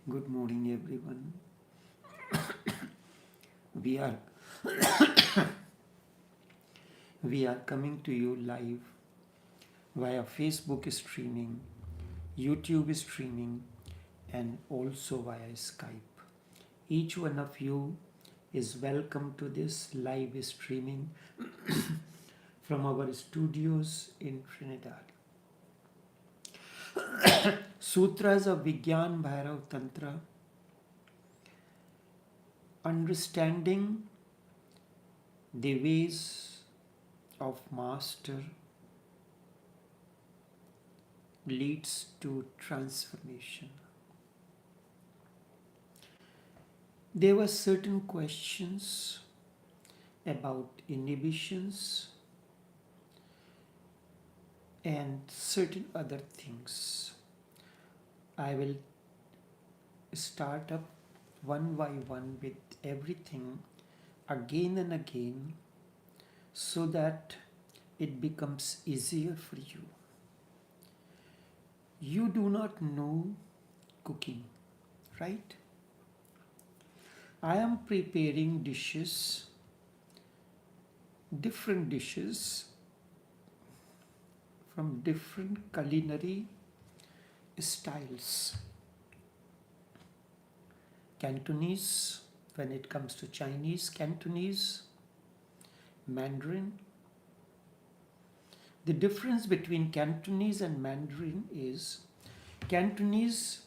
Good morning, everyone. We are we are coming to you live via Facebook streaming, YouTube streaming, and also via Skype. Each one of you is welcome to this live streaming from our studios in Trinidad. Sutras of Vigyan Bhairav Tantra, understanding the ways of Master leads to transformation. There were certain questions about inhibitions and certain other things. I will start up one by one with everything again and again so that it becomes easier for you. You do not know cooking, right? I am preparing dishes, different dishes from different culinary styles. Cantonese, when it comes to Chinese, Cantonese, Mandarin. The difference between Cantonese and Mandarin is Cantonese,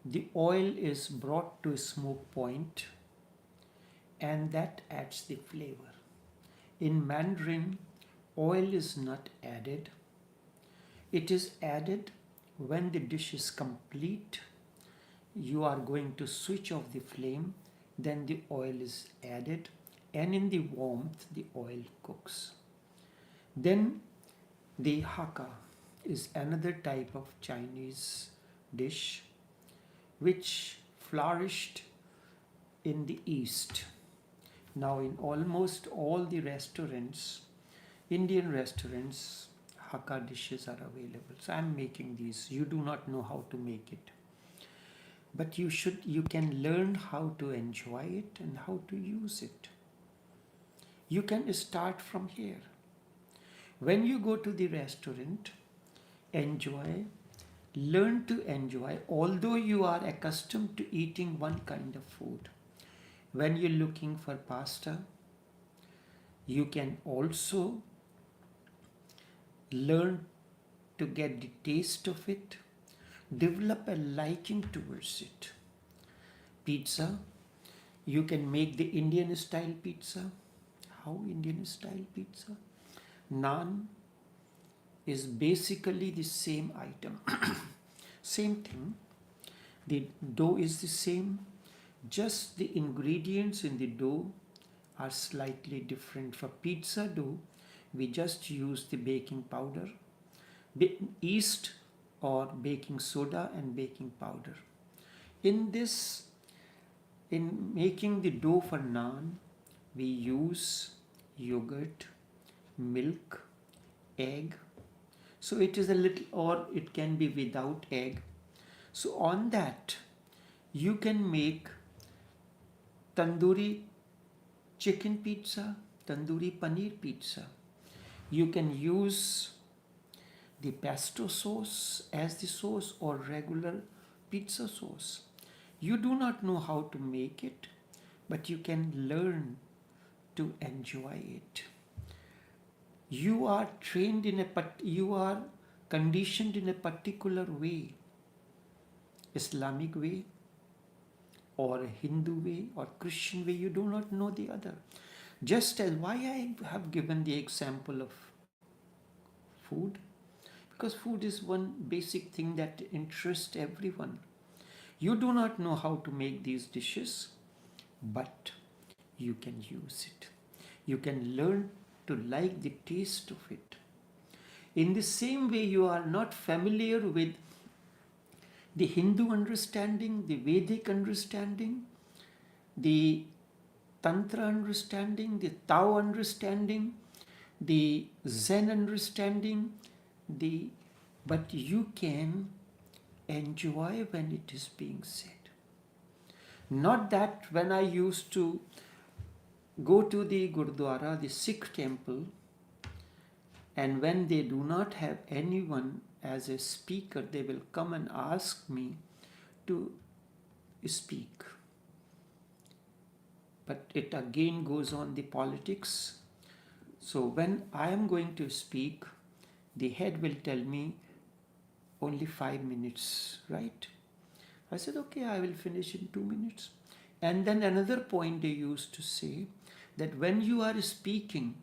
the oil is brought to a smoke point and that adds the flavor. In Mandarin, oil is not added. It is added when the dish is complete. You are going to switch off the flame, then the oil is added, and in the warmth, the oil cooks. Then the Hakka is another type of Chinese dish which flourished in the East. Now in almost all the restaurants, Indian restaurants, Hakka dishes are available. So I'm making these. You do not know how to make it. But you can learn how to enjoy it and how to use it. You can start from here. When you go to the restaurant, enjoy, learn to enjoy, although you are accustomed to eating one kind of food. When you're looking for pasta, you can also learn to get the taste of it, develop a liking towards it. Pizza, you can make the Indian style pizza. How Indian style pizza? Naan is basically the same item. Same thing. The dough is the same, just the ingredients in the dough are slightly different. For pizza dough, we just use the baking powder, yeast or baking soda and baking powder. In making the dough for naan, we use yogurt, milk, egg. So it is a little, or it can be without egg. So on that, you can make tandoori chicken pizza, tandoori paneer pizza. You can use the pesto sauce as the sauce or regular pizza sauce. You do not know how to make it, but you can learn to enjoy it. You are trained you are conditioned in a particular way, Islamic way or a Hindu way or Christian way. You do not know the other. Just as why I have given the example of food, because food is one basic thing that interests everyone. You do not know how to make these dishes, but you can use it. You can learn to like the taste of it. In the same way, you are not familiar with the Hindu understanding, the Vedic understanding, the Tantra understanding, the Tao understanding, the Zen understanding, but you can enjoy when it is being said. Not that when I used to go to the Gurdwara, the Sikh temple, and when they do not have anyone as a speaker, they will come and ask me to speak. But it again goes on the politics. So when I am going to speak, the head will tell me only 5 minutes, right? I said, okay, I will finish in 2 minutes. And then another point they used to say that when you are speaking,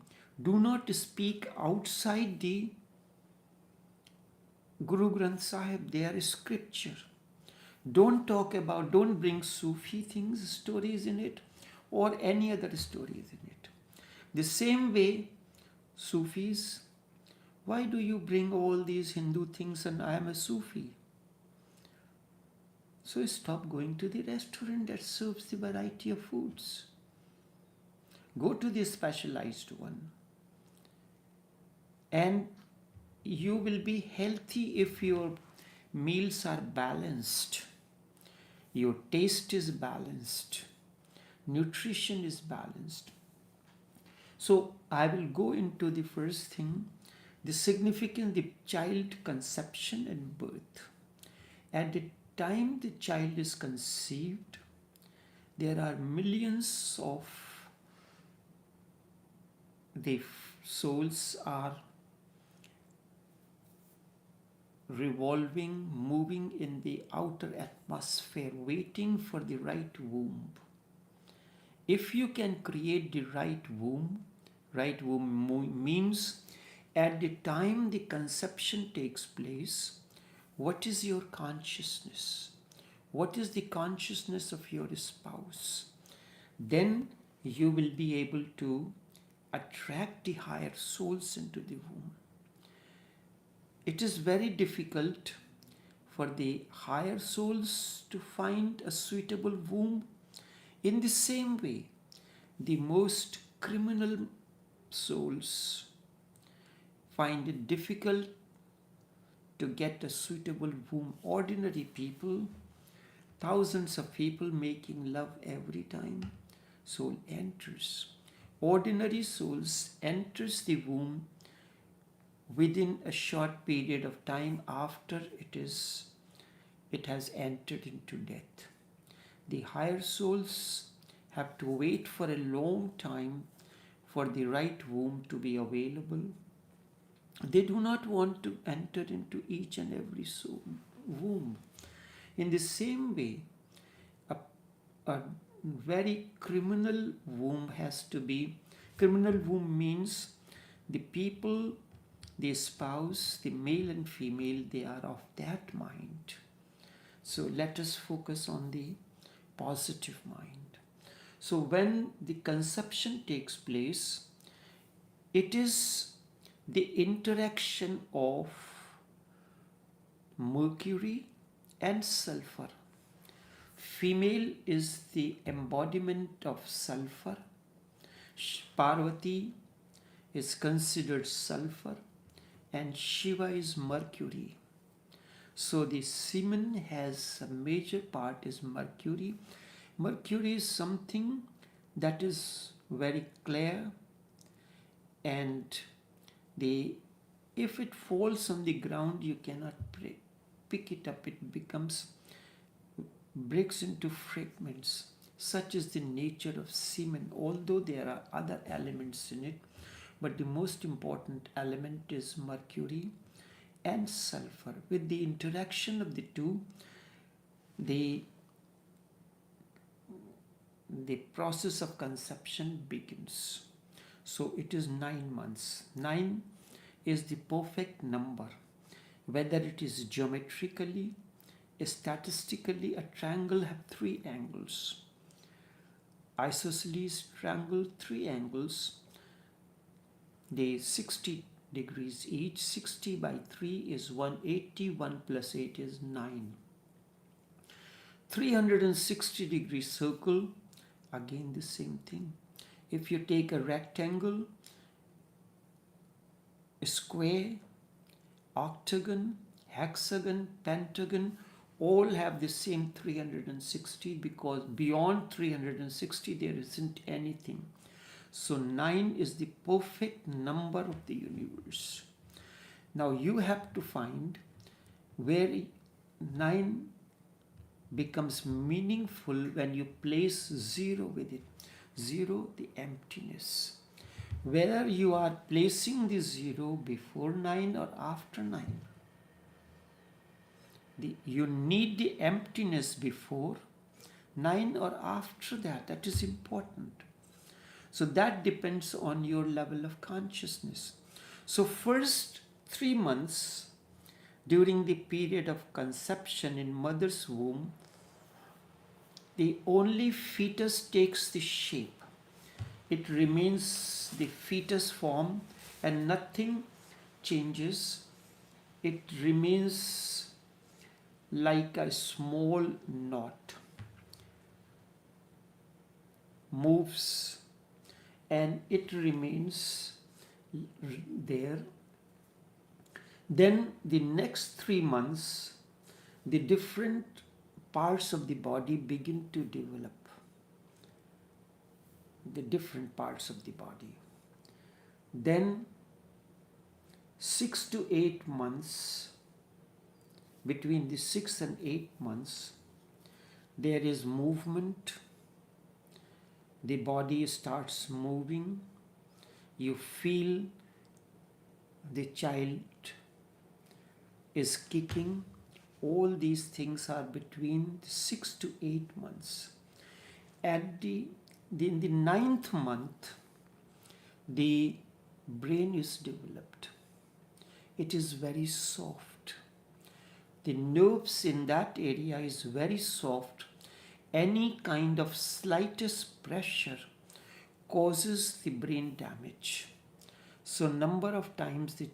do not speak outside the Guru Granth Sahib, they are scripture. Don't bring Sufi things, stories in it, or any other stories in it. The same way, Sufis, why do you bring all these Hindu things and I am a Sufi? So stop going to the restaurant that serves the variety of foods. Go to the specialized one. And you will be healthy if your meals are balanced. Your taste is balanced. Nutrition is balanced. So I will go into the first thing, the significance, the child conception and birth. At the time the child is conceived, there are millions of the souls are revolving, moving in the outer atmosphere, waiting for the right womb. If you can create the right womb means at the time the conception takes place, what is your consciousness? What is the consciousness of your spouse? Then you will be able to attract the higher souls into the womb. It is very difficult for the higher souls to find a suitable womb. In the same way, the most criminal souls find it difficult to get a suitable womb. Ordinary people, thousands of people making love every time soul enters. Ordinary souls enters the womb within a short period of time after it has entered into death. The higher souls have to wait for a long time for the right womb to be available. They do not want to enter into each and every womb. In the same way, a very criminal womb has to be. Criminal womb means the people, the spouse, the male and female, they are of that mind. So let us focus on the positive mind. So when the conception takes place, it is the interaction of Mercury and sulfur. Female is the embodiment of sulfur. Parvati is considered sulfur and Shiva is Mercury. So the semen has a major part is Mercury. Mercury is something that is very clear, and if it falls on the ground, you cannot pick it up. It breaks into fragments. Such is the nature of semen, although there are other elements in it, but the most important element is Mercury and sulfur. With the interaction of the two, the process of conception begins. So it is 9 months. 9 is the perfect number. Whether it is geometrically, statistically, a triangle have 3 angles. Isosceles triangle, 3 angles. They 60 degrees each. 60 by 3 is 180. 1 plus 8 is 9. 360 degree circle, again the same thing. If you take a rectangle, a square, octagon, hexagon, pentagon, all have the same 360, because beyond 360 there isn't anything. So 9 is the perfect number of the universe. Now you have to find where 9 becomes meaningful when you place 0 with it. 0, the emptiness. Whether you are placing the 0 before 9 or after 9. You need the emptiness before 9 or after that. That is important. So that depends on your level of consciousness. So first 3 months during the period of conception in mother's womb, the only fetus takes the shape. It remains the fetus form and nothing changes. It remains like a small knot, moves, and it remains there. Then the next 3 months, the different parts of the body begin to develop. The different parts of the body. Then 6 to 8 months, between the 6 and 8 months, there is movement. The body starts moving. You feel the child is kicking. All these things are between 6 to 8 months. In the 9th month, the brain is developed. It is very soft. The nerves in that area is very soft. Any kind of slightest pressure causes the brain damage. So number of times the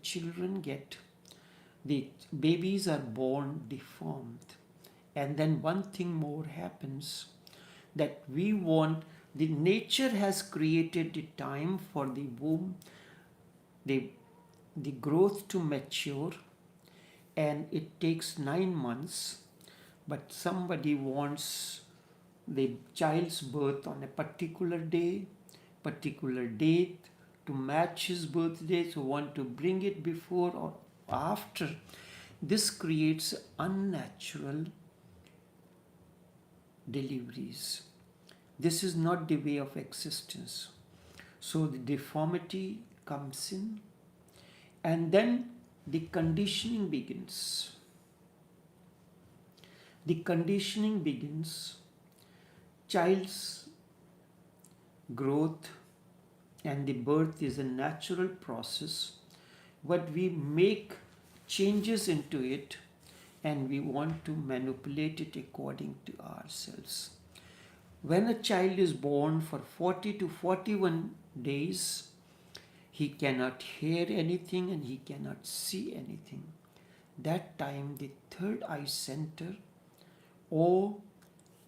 babies are born deformed. And then one thing more happens, that the nature has created the time for the womb, the growth to mature, and it takes 9 months, but somebody wants the child's birth on a particular day, particular date to match his birthday, so want to bring it before or after. This creates unnatural deliveries. This is not the way of existence. So the deformity comes in, and then the conditioning begins. The conditioning begins. Child's growth and the birth is a natural process, but we make changes into it and we want to manipulate it according to ourselves. When a child is born for 40 to 41 days, he cannot hear anything and he cannot see anything. That time the third eye center or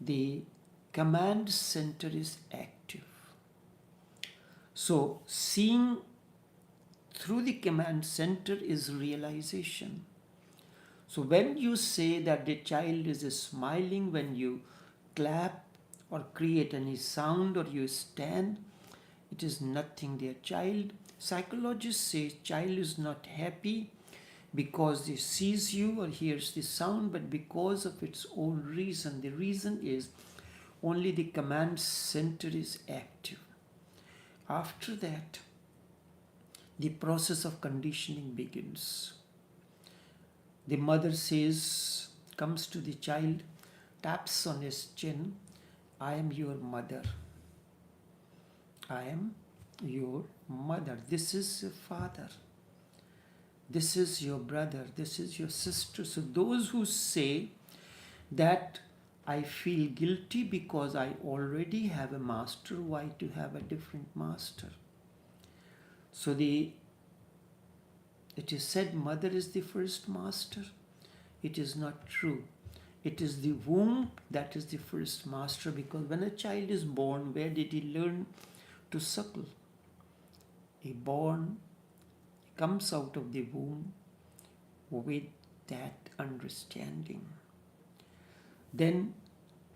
the command center is active. So seeing through the command center is realization. So when you say that the child is smiling when you clap or create any sound or you stand, it is nothing there. Psychologists say child is not happy because he sees you or hears the sound, but because of its own reason. The reason is only the command center is active. After that, the process of conditioning begins. The mother comes to the child, taps on his chin, I am your mother. I am your mother. This is your father. This is your brother. This is your sister. So those who say that I feel guilty because I already have a master, why to have a different master? So it is said mother is the first master. It is not true. It is the womb that is the first master, because when a child is born, where did he learn to suckle? He comes out of the womb with that understanding. Then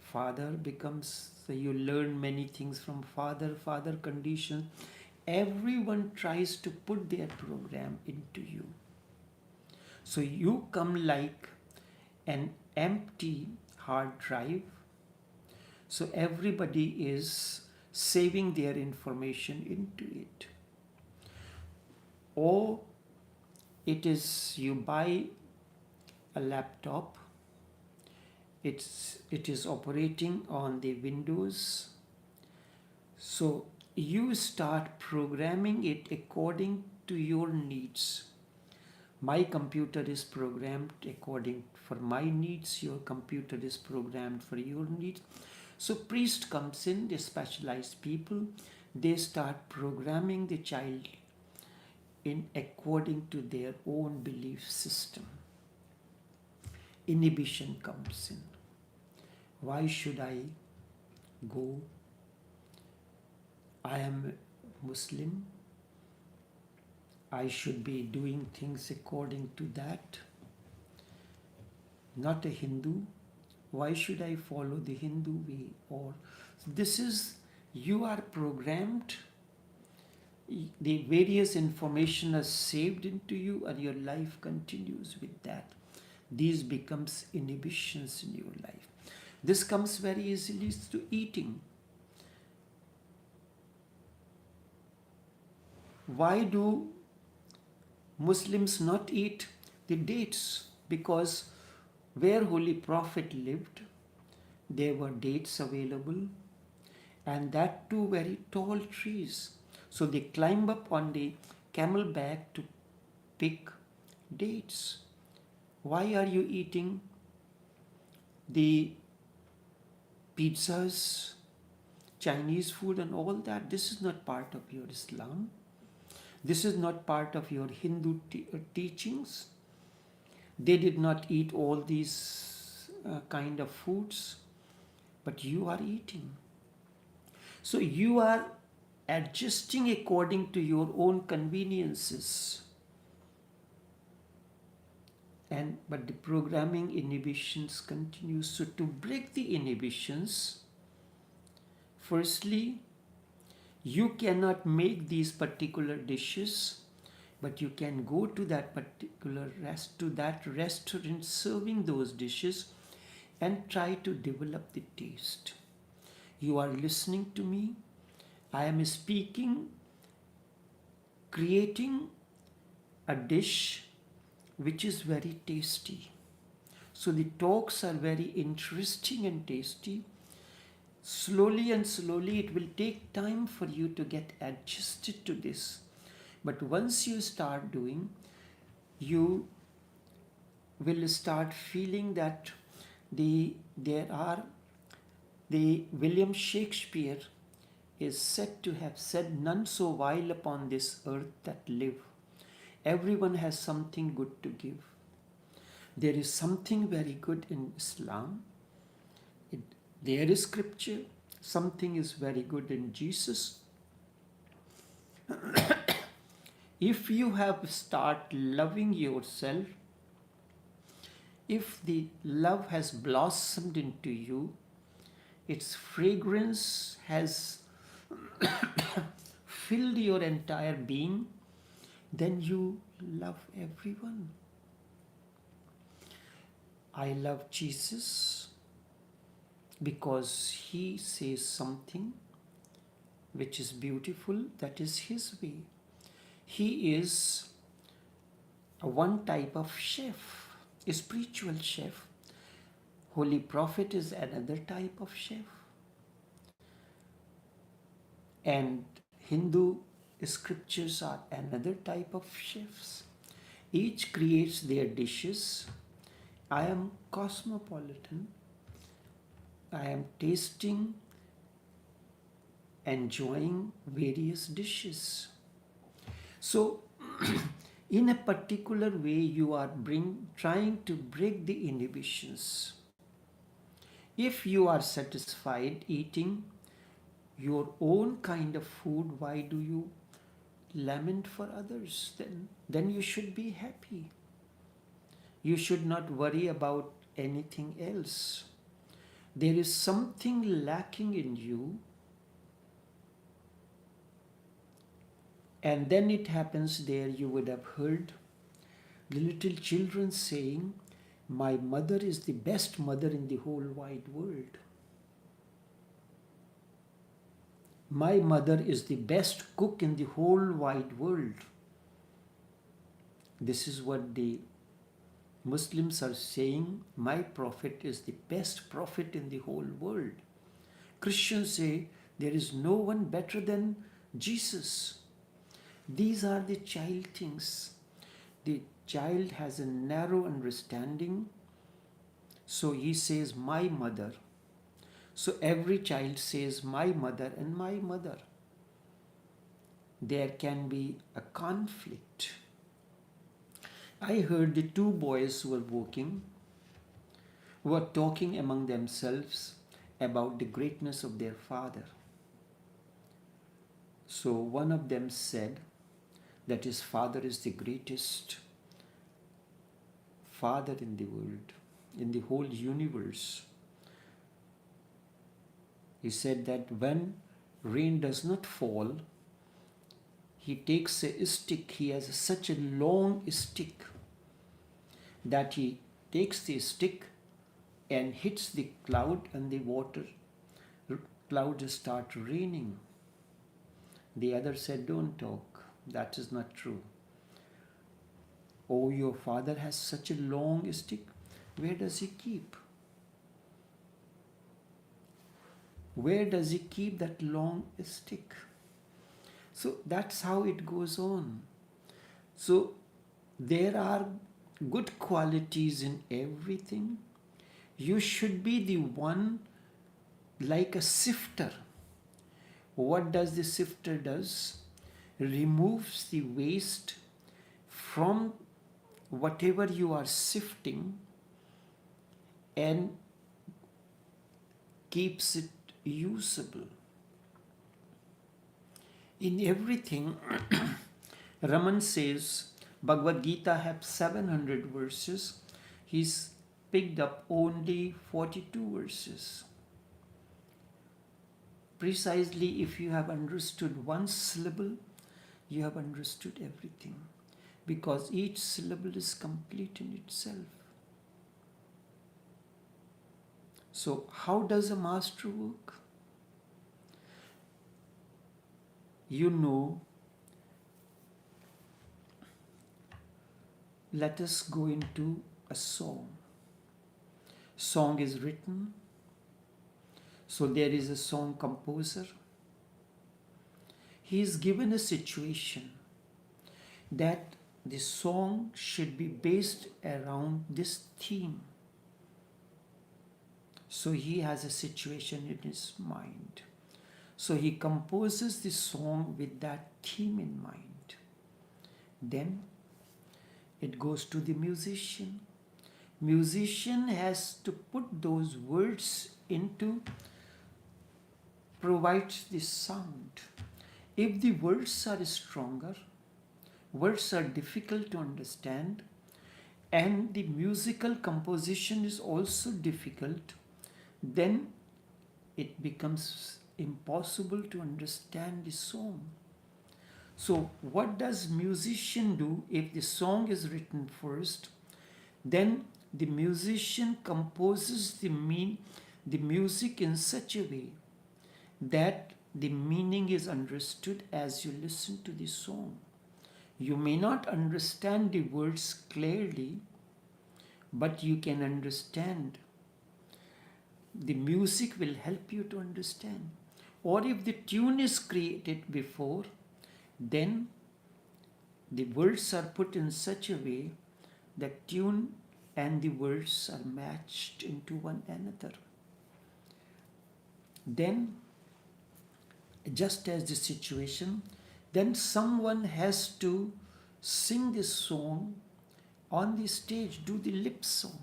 father becomes, so you learn many things from father condition. Everyone tries to put their program into you. So you come like an empty hard drive. So everybody is saving their information into it. Or it is you buy a laptop, it is operating on the Windows. So you start programming it according to your needs. My computer is programmed according for my needs, your computer is programmed for your needs. So priest comes in, the specialized people, they start programming the child in according to their own belief system. Inhibition comes in. Why should I go? I am Muslim. I should be doing things according to that. Not a Hindu. Why should I follow the Hindu way? Or this is, you are programmed. The various information is saved into you and your life continues with that. These becomes inhibitions in your life. This comes very easily to eating. Why do Muslims not eat the dates? Because where Holy Prophet lived, there were dates available, and that too very tall trees. So they climb up on the camel back to pick dates. Why are you eating the pizzas, Chinese food and all that? This is not part of your Islam. This is not part of your Hindu teachings. They did not eat all these kind of foods, but you are eating. So you are adjusting according to your own conveniences. But the programming inhibitions continue. So to break the inhibitions, firstly, you cannot make these particular dishes, but you can go to that particular restaurant serving those dishes and try to develop the taste. You are listening to me. I am speaking, creating a dish which is very tasty. So the talks are very interesting and tasty. Slowly and slowly it will take time for you to get adjusted to this. But once you start doing, you will start feeling that the William Shakespeare is said to have said, "None so vile upon this earth that live." Everyone has something good to give. There is something very good in Islam. There is scripture. Something is very good in Jesus. If you have start loving yourself, if the love has blossomed into you, its fragrance has filled your entire being, then you love everyone. I love Jesus because he says something which is beautiful. That is his way. He is one type of chef, a spiritual chef. Holy Prophet is another type of chef. And Hindu scriptures are another type of chefs. Each creates their dishes. I am cosmopolitan. I am tasting, enjoying various dishes. So, in a particular way, you are trying to break the inhibitions. If you are satisfied eating your own kind of food, why do you lament for others? Then you should be happy. You should not worry about anything else. there is something lacking in you, and then it happens there. You would have heard the little children saying, "My mother is the best mother in the whole wide world. My mother is the best cook in the whole wide world." This is what the Muslims are saying. My prophet is the best prophet in the whole world. Christians say there is no one better than Jesus. These are the child things. The child has a narrow understanding, so he says, "My mother." So every child says, "My mother" and "my mother." There can be a conflict. I heard the two boys who were talking among themselves about the greatness of their father. So one of them said that his father is the greatest father in the world, in the whole universe. He said that when rain does not fall, he takes a stick. He has such a long stick that he takes the stick and hits the cloud, and the clouds start raining. The other said, "Don't talk. That is not true." "Oh, your father has such a long stick. Where does he keep? Where does he keep that long stick?" So that's how it goes on. So there are good qualities in everything. You should be the one like a sifter. What does the sifter does? Removes the waste from whatever you are sifting and keeps it usable. In everything, Raman says, Bhagavad Gita has 700 verses. He's picked up only 42 verses. Precisely, if you have understood one syllable, you have understood everything, because each syllable is complete in itself. So, how does a master work? You know, let us go into a song. Song is written, so there is a song composer. He is given a situation that the song should be based around this theme. So he has a situation in his mind. So he composes the song with that theme in mind. Then it goes to the musician. Musician has to put those words into, provides the sound. If the words are stronger, words are difficult to understand, and the musical composition is also difficult, then it becomes impossible to understand the song. So what does musician do? If the song is written first, then the musician composes the music in such a way that the meaning is understood as you listen to the song. You may not understand the words clearly, but you can understand. The music will help you to understand. Or if the tune is created before, then the words are put in such a way that tune and the words are matched into one another. Then, just as the situation, then someone has to sing this song on the stage, do the lip song.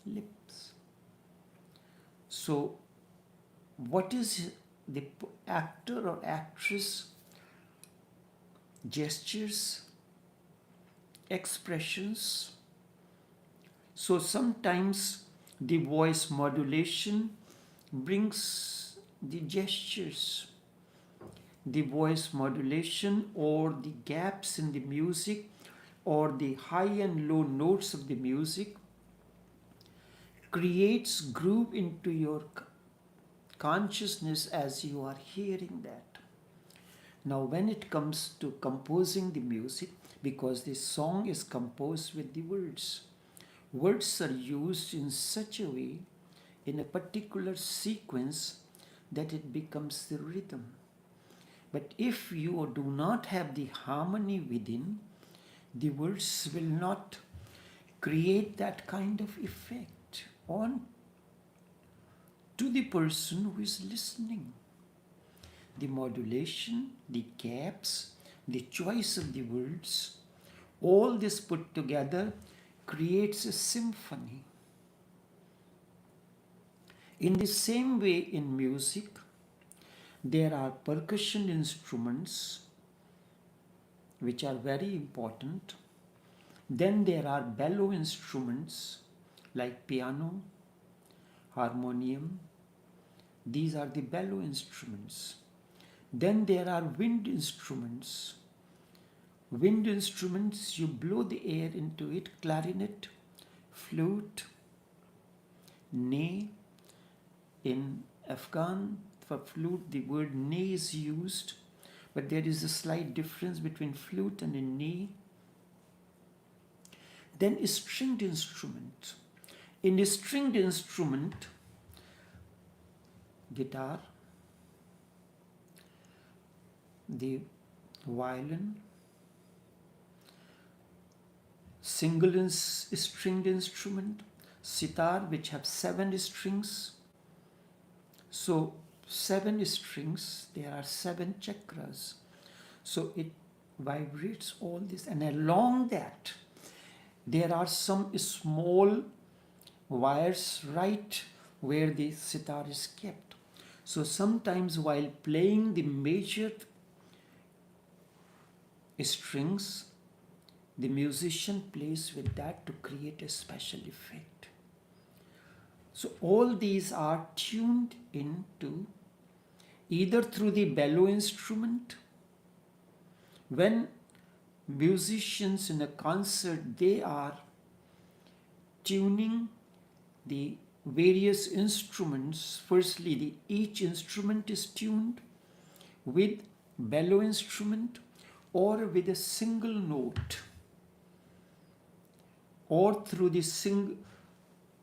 Lips. So, what is the actor or actress gestures, expressions? So sometimes the voice modulation brings the gestures, the voice modulation, or the gaps in the music, or the high and low notes of the music, creates groove into your consciousness as you are hearing that. Now, when it comes to composing the music, because the song is composed with the words, words are used in such a way, in a particular sequence, that it becomes the rhythm. But if you do not have the harmony within, the words will not create that kind of effect on to the person who is listening. The modulation, the gaps, the choice of the words, all this put together creates a symphony. In the same way, in music, there are percussion instruments which are very important. Then there are bellow instruments like piano, harmonium. These are the bellow instruments. Then there are wind instruments. Wind instruments, you blow the air into it, clarinet, flute, ney. In Afghan, for flute, the word ney is used, but there is a slight difference between flute and a ney. Then a stringed instrument. In a stringed instrument, guitar, the violin, single stringed instrument, sitar, which have 7 strings. So 7 strings, there are 7 chakras. So it vibrates all this, and along that there are some small wires right where the sitar is kept. So sometimes while playing the major strings, the musician plays with that to create a special effect. So all these are tuned into either through the bellow instrument. When musicians in a concert, they are tuning the various instruments. Firstly, each instrument is tuned with bellow instrument or with a single note, or through the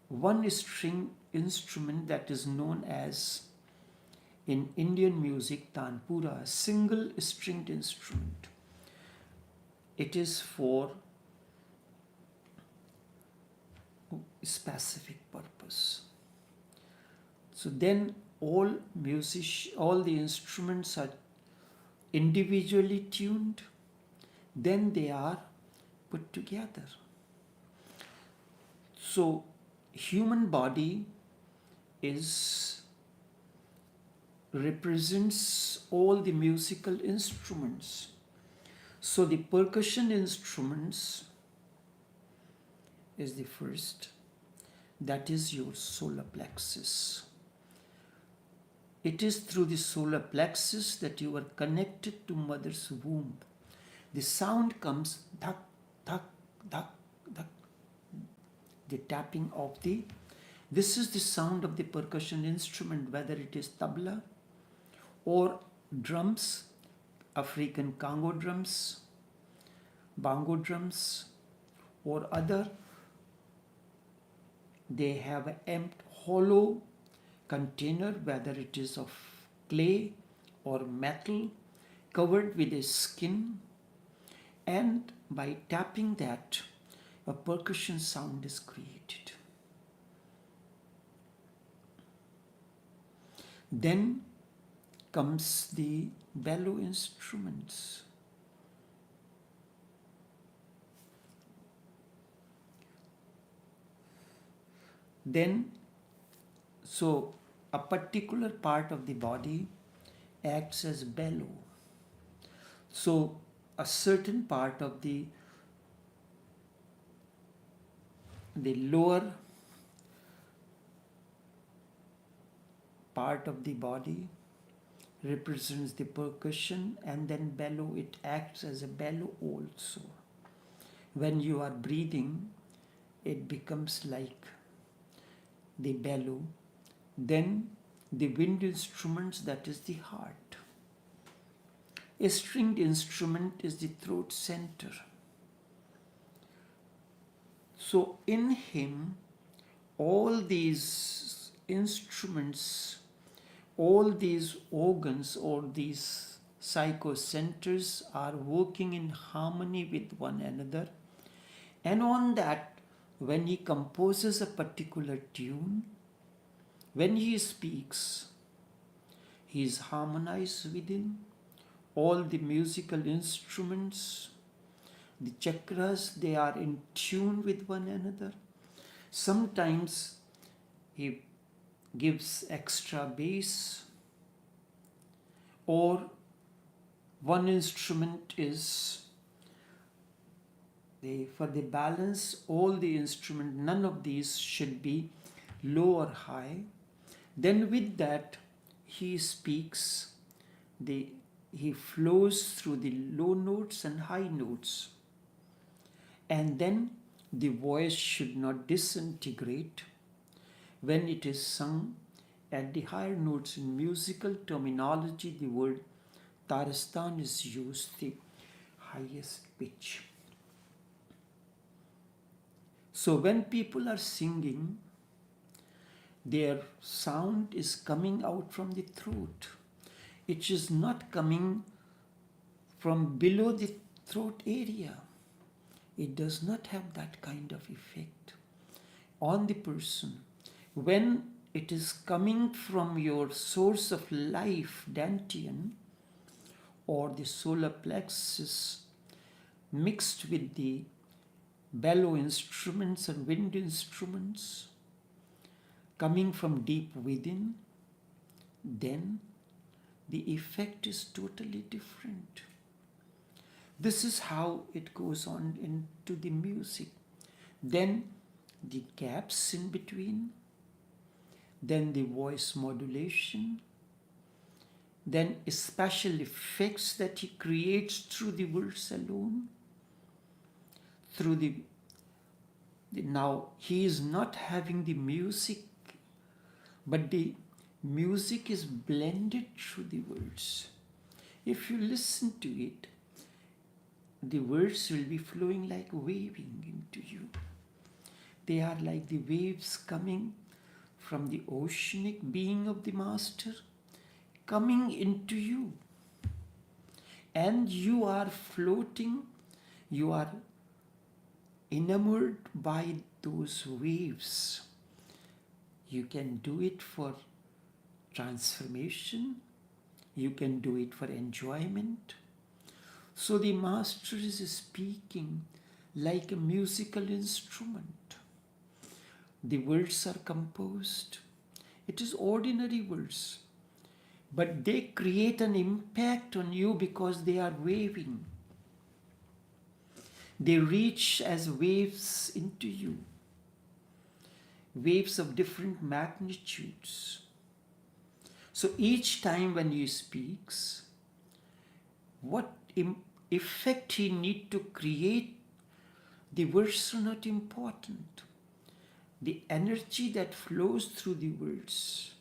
one string instrument that is known as, in Indian music, tanpura, a single stringed instrument. It is for a specific purpose. So then all the instruments are individually tuned, then they are put together. So human body represents all the musical instruments. So the percussion instruments is the first, that is your solar plexus. It is through the solar plexus that you are connected to mother's womb. The sound comes dhak, dhak, dhak, dhak. The tapping of this is the sound of the percussion instrument, whether it is tabla or drums, African Congo drums, bongo drums, or other. They have an hollow container, whether it is of clay or metal, covered with a skin, and by tapping that, a percussion sound is created. Then comes the bellow instruments. Then, so a particular part of the body acts as bellow. So a certain part of the lower part of the body, represents the percussion, and then bellow, it acts as a bellow also. When you are breathing, it becomes like the bellow. Then the wind instruments, that is the heart. A stringed instrument is the throat center. So in him, all these instruments, all these organs or these psychocenters are working in harmony with one another. And on that, when he composes a particular tune, when he speaks, he is harmonized within all the musical instruments, the chakras, they are in tune with one another. Sometimes he gives extra bass, or one instrument is for the balance, all the instrument, none of these should be low or high. Then with that, he speaks, he flows through the low notes and high notes. And then the voice should not disintegrate when it is sung at the higher notes. In musical terminology, the word tarastan is used, the highest pitch. So when people are singing, their sound is coming out from the throat. It is not coming from below the throat area. It does not have that kind of effect on the person. When it is coming from your source of life, dantian, or the solar plexus, mixed with the bellow instruments and wind instruments, coming from deep within, then the effect is totally different. This is how it goes on into the music. Then the gaps in between, then the voice modulation, then special effects that he creates through the words alone, through now he is not having the music, but the music is blended through the words. If you listen to it, the words will be flowing like waving into you. They are like the waves coming from the oceanic being of the master, coming into you. And you are floating, you are enamored by those waves. You can do it for transformation, you can do it for enjoyment. So the master is speaking like a musical instrument. The words are composed. It is ordinary words, but they create an impact on you because they are waving. They reach as waves into you, waves of different magnitudes. So each time when he speaks, what effect he need to create, the words are not important. The energy that flows through the words,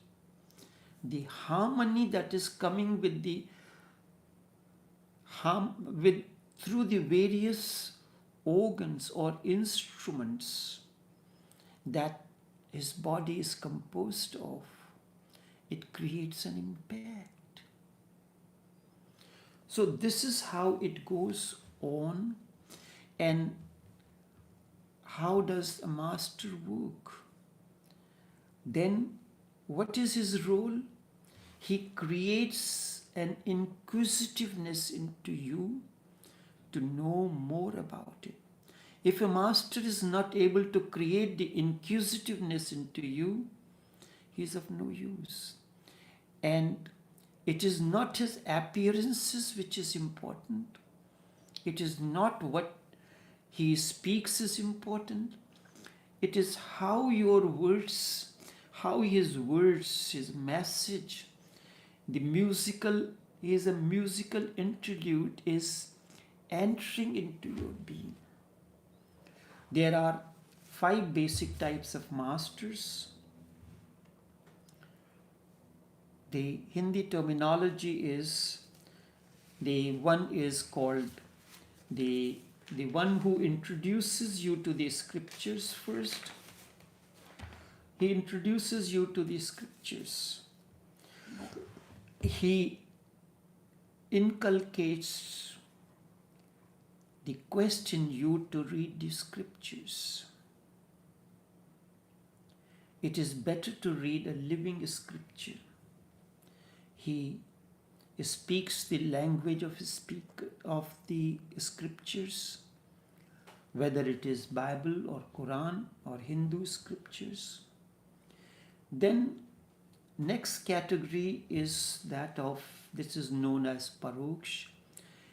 the harmony that is coming with through the various organs or instruments that his body is composed of, it creates an impact. So this is how it goes on. And how does a master work? Then what is his role? He creates an inquisitiveness into you to know more about it. If a master is not able to create the inquisitiveness into you, he is of no use. And it is not his appearances which is important. It is not what he speaks is important. It is how your words, how his words, his message, the musical, is a musical interlude, is entering into your being. There are 5 basic types of masters. The Hindi terminology is, the one is called the one who introduces you to the scriptures first. He introduces you to the scriptures. He inculcates the quest in you to read the scriptures. It is better to read a living scripture. He speaks the language of the scriptures, whether it is Bible or Quran or Hindu scriptures. Then next category is that of, this is known as Paroksh.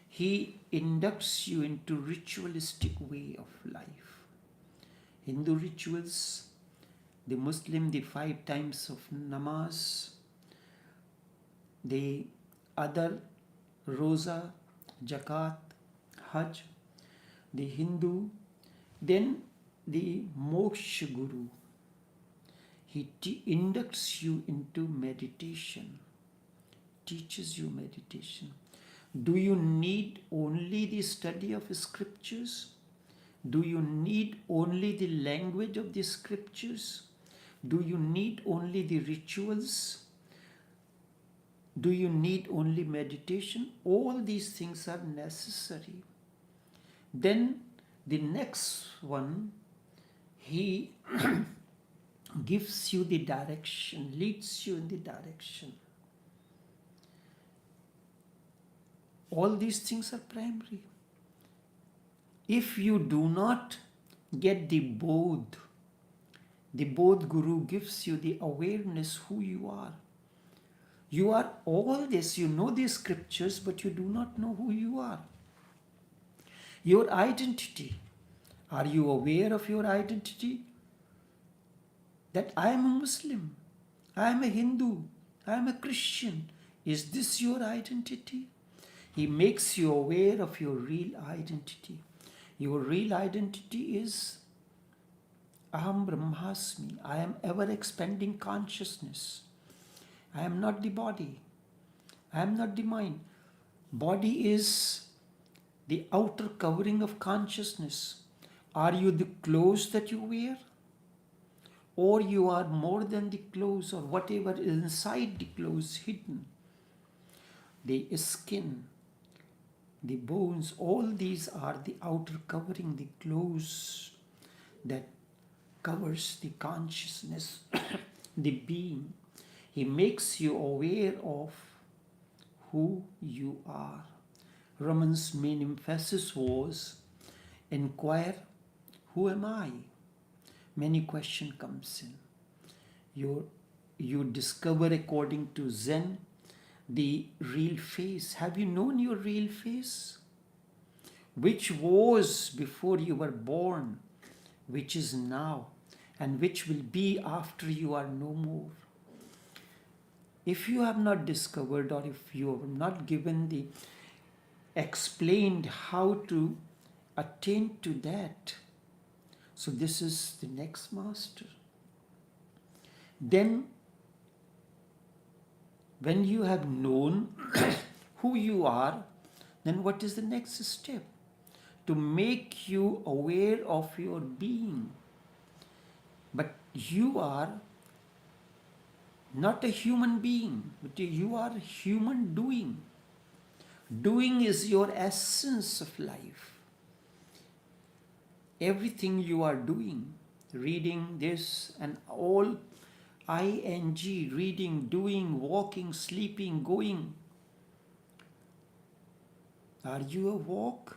He inducts you into ritualistic way of life. Hindu rituals, the Muslim, the 5 times of namaz, the other, Roza, Zakat, Hajj, the Hindu. Then the Moksha Guru. He inducts you into meditation, teaches you meditation. Do you need only the study of scriptures? Do you need only the language of the scriptures? Do you need only the rituals? Do you need only meditation? All these things are necessary. Then the next one, he gives you the direction, leads you in the direction. All these things are primary. If you do not get the Bodh Guru gives you the awareness who you are. You are all this, you know these scriptures, but you do not know who you are. Your identity. Are you aware of your identity? That I am a Muslim, I am a Hindu, I am a Christian. Is this your identity? He makes you aware of your real identity. Your real identity is Aham Brahmasmi. I am ever expanding consciousness. I am not the body. I am not the mind. Body is the outer covering of consciousness. Are you the clothes that you wear? Or you are more than the clothes, or whatever is inside the clothes hidden. The skin, the bones, all these are the outer covering, the clothes that covers the consciousness, the being. He makes you aware of who you are. Raman's main emphasis was, inquire, who am I? Many question comes in. You discover, according to Zen, the real face. Have you known your real face? Which was before you were born, which is now, and which will be after you are no more. If you have not discovered, or if you have not given the explained how to attain to that, so this is the next master. Then when you have known who you are, then what is the next step? To make you aware of your being. But you are not a human being, but you are human doing. Doing is your essence of life. Everything you are doing, reading this and all, ing, reading, doing, walking, sleeping, going. Are you a walk?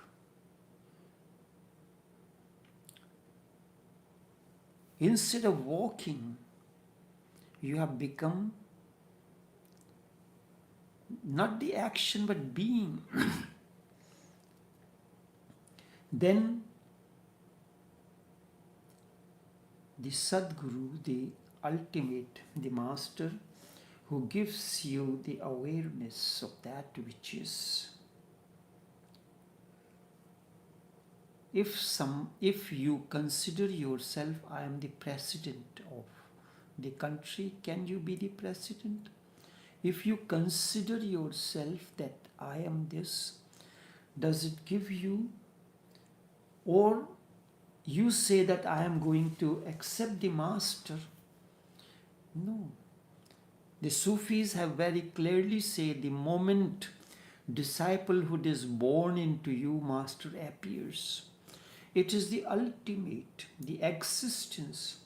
Instead of walking, you have become not the action but being. Then the Sadguru, the ultimate, the master who gives you the awareness of that which is. If you consider yourself, I am the president of the country, can you be the president? If you consider yourself that I am this, does it give you, or you say that I am going to accept the master? No. The Sufis have very clearly said the moment disciplehood is born into you, master appears. It is the ultimate, the existence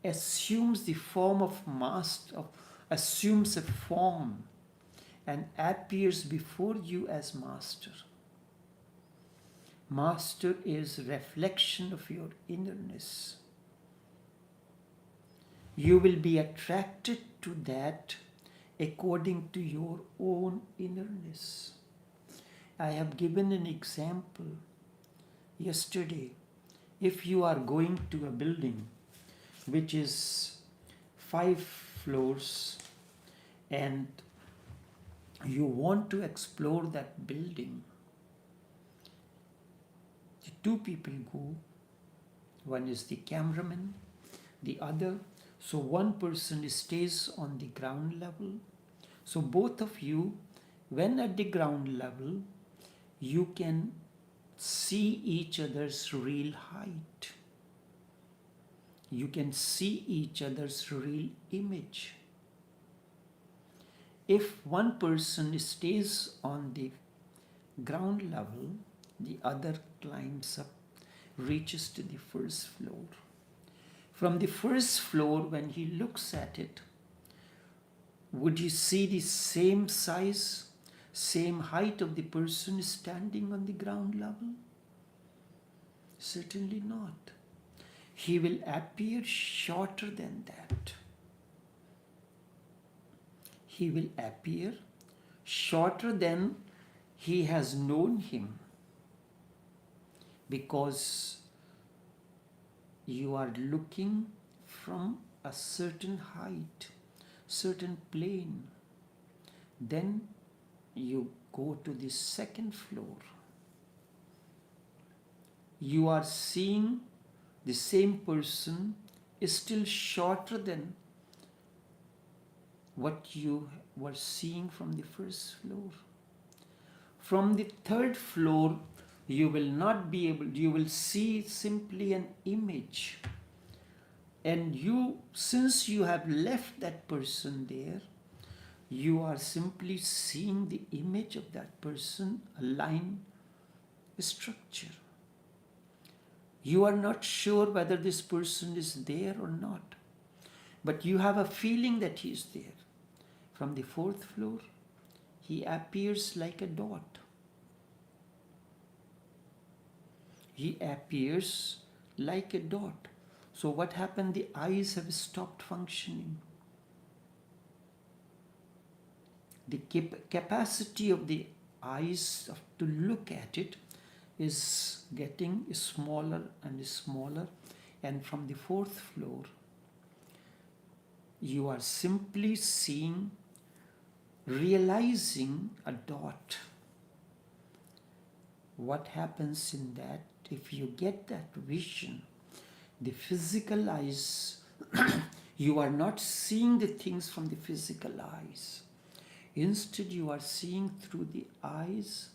assumes the form of master, assumes a form and appears before you as master. Master is reflection of your innerness. You will be attracted to that according to your own innerness. I have given an example yesterday. If you are going to a building which is 5 floors and you want to explore that building, the 2 people go. One is the cameraman, the other. So one person stays on the ground level. So both of you, when at the ground level, you can see each other's real height. You can see each other's real image. If one person stays on the ground level, the other climbs up, reaches to the first floor. From the first floor, when he looks at it, would you see the same size, same height of the person standing on the ground level? Certainly not. He will appear shorter than that. He will appear shorter than he has known him, because you are looking from a certain height, certain plane. Then you go to the second floor. You are seeing the same person is still shorter than what you were seeing from the first floor. From the third floor, you will not be able, you will see simply an image. And you, since you have left that person there, you are simply seeing the image of that person, a line, a structure. You are not sure whether this person is there or not, but you have a feeling that he is there. From the fourth floor, he appears like a dot. He appears like a dot. So what happened? The eyes have stopped functioning. The capacity of the eyes to look at it is getting smaller and smaller. And from the fourth floor, you are simply seeing, realizing a dot. What happens in that? If you get that vision, the physical eyes, you are not seeing the things from the physical eyes. Instead, you are seeing through the eyes,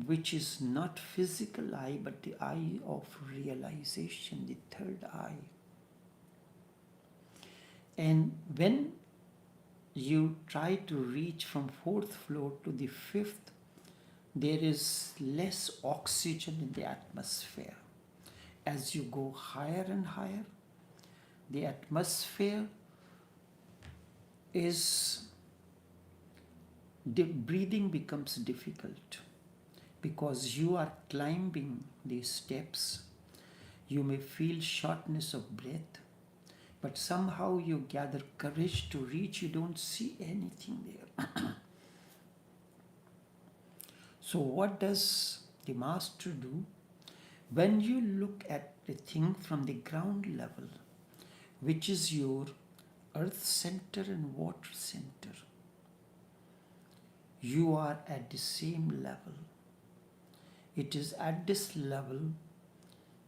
which is not physical eye, but the eye of realization, the third eye. And when you try to reach from fourth floor to the fifth, there is less oxygen in the atmosphere. As you go higher and higher, the atmosphere is, the breathing becomes difficult, because you are climbing these steps. You may feel shortness of breath, but somehow you gather courage to reach. You don't see anything there. So what does the master do? When you look at the thing from the ground level, which is your earth center and water center. You are at the same level. It is at this level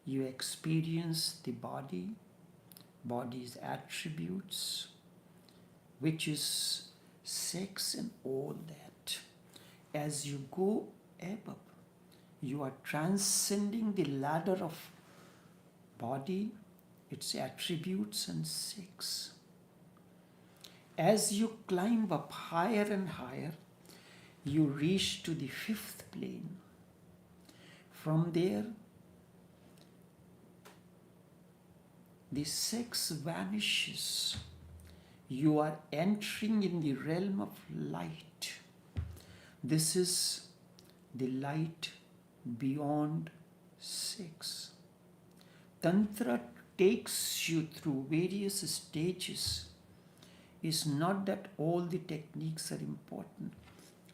you experience the body, body's attributes, which is sex and all that. As you go above, you are transcending the ladder of body, its attributes and sex. As you climb up higher and higher, you reach to the fifth plane. From there, the sex vanishes. You are entering in the realm of light. This is the light beyond sex. Tantra takes you through various stages. It's not that all the techniques are important.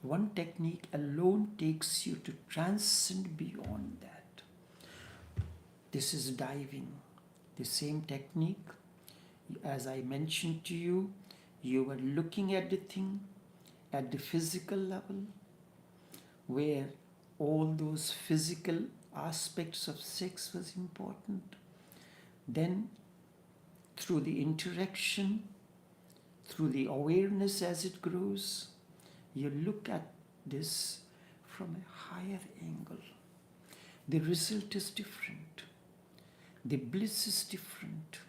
One technique alone takes you to transcend beyond that. This is diving. The same technique, as I mentioned to you, you were looking at the thing at the physical level, where all those physical aspects of sex was important. Then, through the interaction, through the awareness as it grows, you look at this from a higher angle. The result is different. The bliss is different.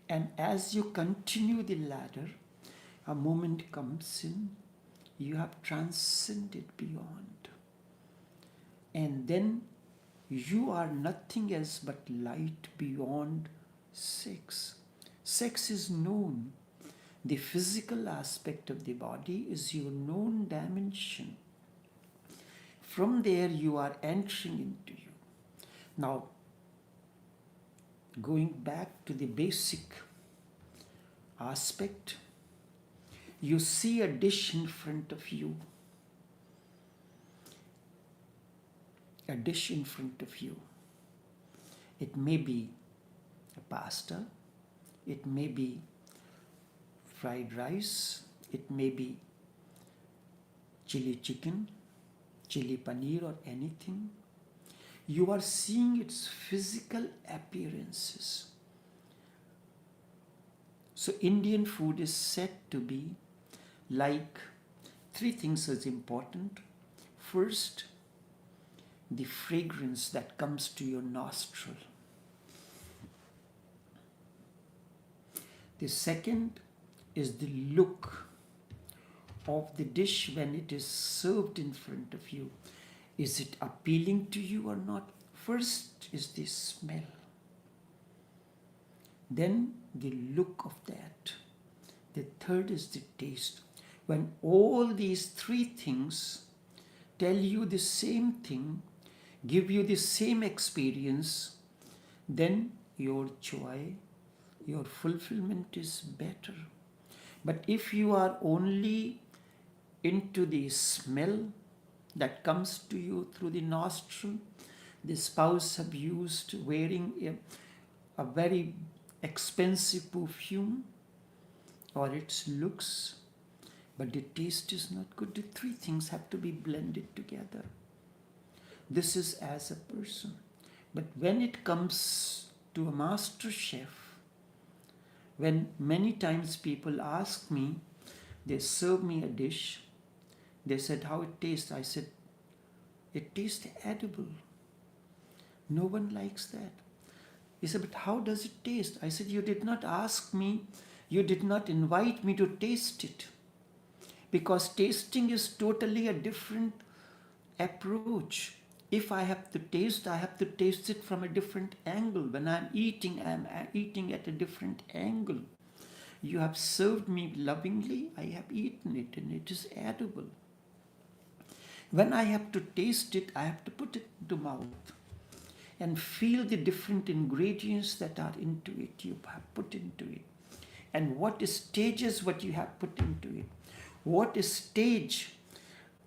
And as you continue the ladder, a moment comes in, you have transcended beyond. And then you are nothing else but light beyond sex. Sex is known. The physical aspect of the body is your known dimension. From there you are entering into you. Now, going back to the basic aspect, you see a dish in front of you. A dish in front of you. It may be a pasta, it may be fried rice, it may be chili chicken, chili paneer or anything. You are seeing its physical appearances. So Indian food is said to be like three things is important. First, the fragrance that comes to your nostril. The second is the look of the dish when it is served in front of you. Is it appealing to you or not? First is the smell. Then the look of that. The third is the taste. When all these three things tell you the same thing, give you the same experience, then your joy, your fulfillment is better. But if you are only into the smell that comes to you through the nostril, the spouse abused wearing a very expensive perfume, or its looks, but the taste is not good. The three things have to be blended together. This is as a person. But when it comes to a master chef, when many times people ask me, they serve me a dish, they said, how it tastes? I said, it tastes edible. No one likes that. He said, but how does it taste? I said, you did not ask me, you did not invite me to taste it. Because tasting is totally a different approach. If I have to taste it from a different angle. When I'm eating at a different angle. You have served me lovingly, I have eaten it, and it is edible. When I have to taste it, I have to put it into mouth and feel the different ingredients that are into it, you have put into it. And what stages what you have put into it. What stage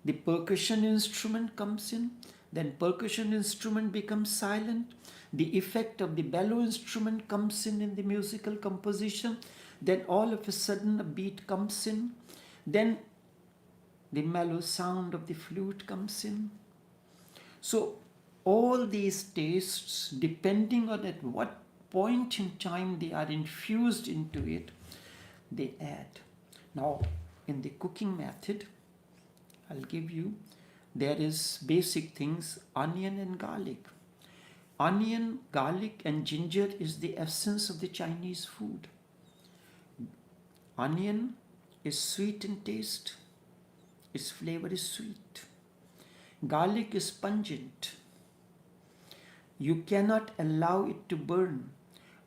the percussion instrument comes in, then percussion instrument becomes silent, the effect of the bellow instrument comes in the musical composition. Then all of a sudden a beat comes in. Then the mellow sound of the flute comes in. So all these tastes, depending on at what point in time they are infused into it, they add. Now, in the cooking method, I'll give you, there is basic things, onion and garlic. Onion, garlic and ginger is the essence of the Chinese food. Onion is sweet in taste. Its flavor is sweet. Garlic is pungent. You cannot allow it to burn.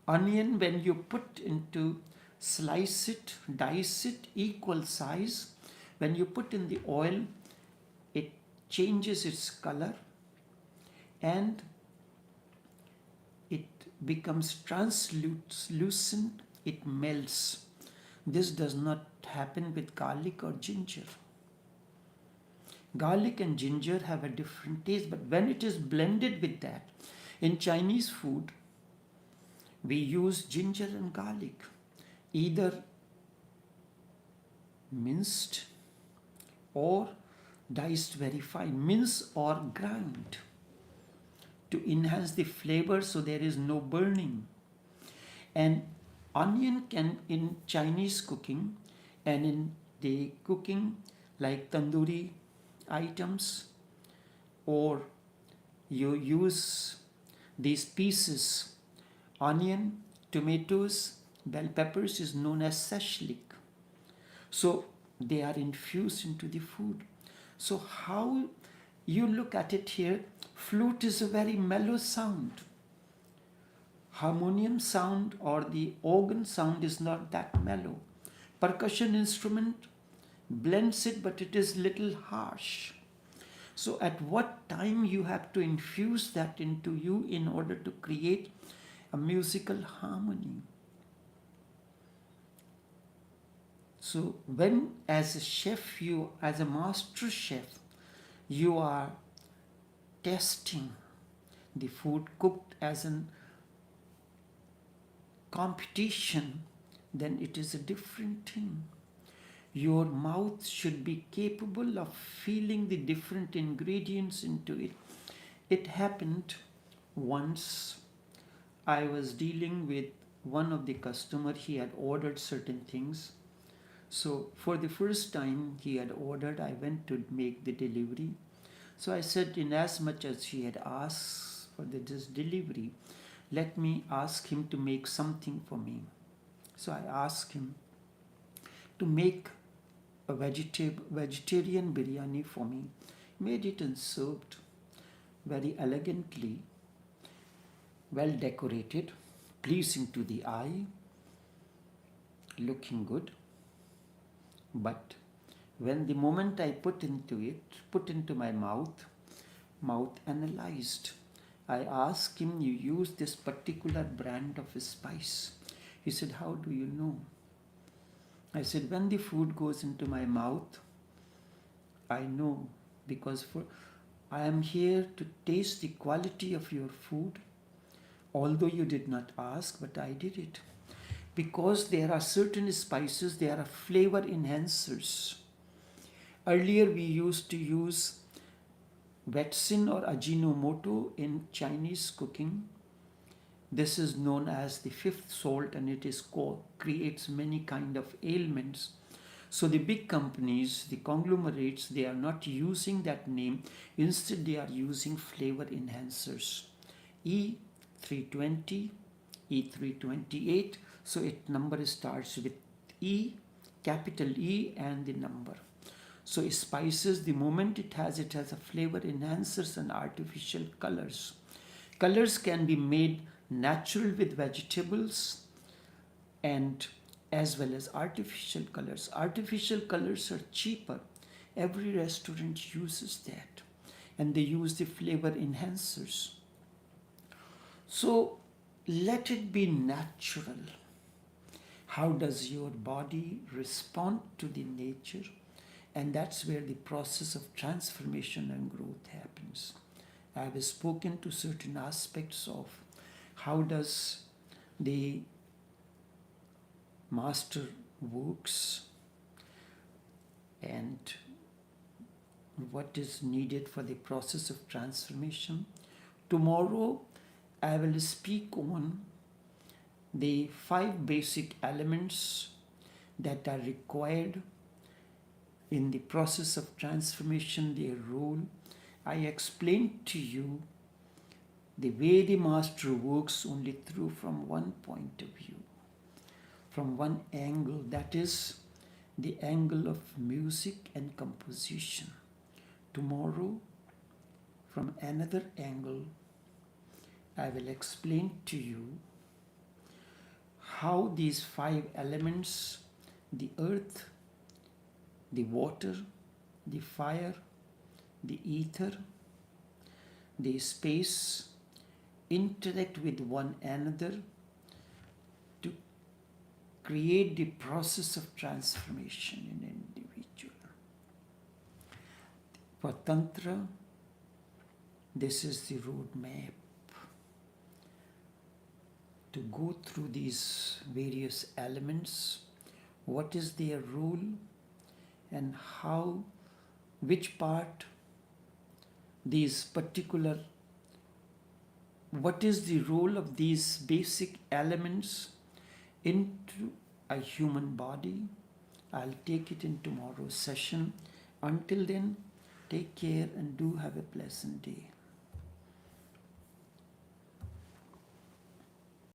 Onion, when you put into, slice it, dice it, equal size, when you put in the oil, it changes its color and it becomes translucent, it melts. This does not happen with garlic or ginger. Garlic and ginger have a different taste, but when it is blended with that, in Chinese food, we use ginger and garlic, either minced or diced very fine, mince or grind, to enhance the flavor so there is no burning. And onion can, in Chinese cooking and in the cooking like tandoori items, or you use these pieces, onion, tomatoes, bell peppers is known as sashlik. So they are infused into the food. So how you look at it here, flute is a very mellow sound. Harmonium sound or the organ sound is not that mellow. Percussion instrument blends it, but it is little harsh. So at what time you have to infuse that into you in order to create a musical harmony. So when as a chef, you as a master chef, you are testing the food cooked as an competition, then it is a different thing. Your mouth should be capable of feeling the different ingredients into it. It happened once. I was dealing with one of the customer. He had ordered certain things. So for the first time he had ordered, I went to make the delivery. So I said, in as much as he had asked for this delivery, let me ask him to make something for me. So I asked him to make a vegetarian biryani for me. Made it and served very elegantly, well decorated, pleasing to the eye, looking good. But when the moment I put into my mouth analyzed. I asked him, you use this particular brand of spice. He said, how do you know? I said, when the food goes into my mouth, I know, because I am here to taste the quality of your food, although you did not ask, but I did it. Because there are certain spices, they are flavor enhancers. Earlier we used to use vetsin or ajinomoto in Chinese cooking. This is known as the fifth salt, and it is creates many kind of ailments. So the big companies, the conglomerates, they are not using that name. Instead, they are using flavor enhancers. E320, E328. So it number starts with E, capital E, and the number. So spices, the moment it has a flavor enhancers and artificial colors. Colors can be made natural with vegetables and as well as artificial colors. Artificial colors are cheaper. Every restaurant uses that, and they use the flavor enhancers. So let it be natural. How does your body respond to the nature? And that's where the process of transformation and growth happens. I have spoken to certain aspects of how does the master works, and what is needed for the process of transformation. Tomorrow I will speak on the 5 basic elements that are required in the process of transformation, their role. I explained to you the way the master works only through from one point of view, from one angle, that is the angle of music and composition. Tomorrow, from another angle, I will explain to you how these 5 elements, the earth, the water, the fire, the ether, the space, interact with one another to create the process of transformation in an individual. For Tantra, this is the roadmap to go through these various elements, what is their role, and how, which part, these particular, what is the role of these basic elements into a human body. I'll take it in tomorrow's session. Until then, take care and do have a pleasant day.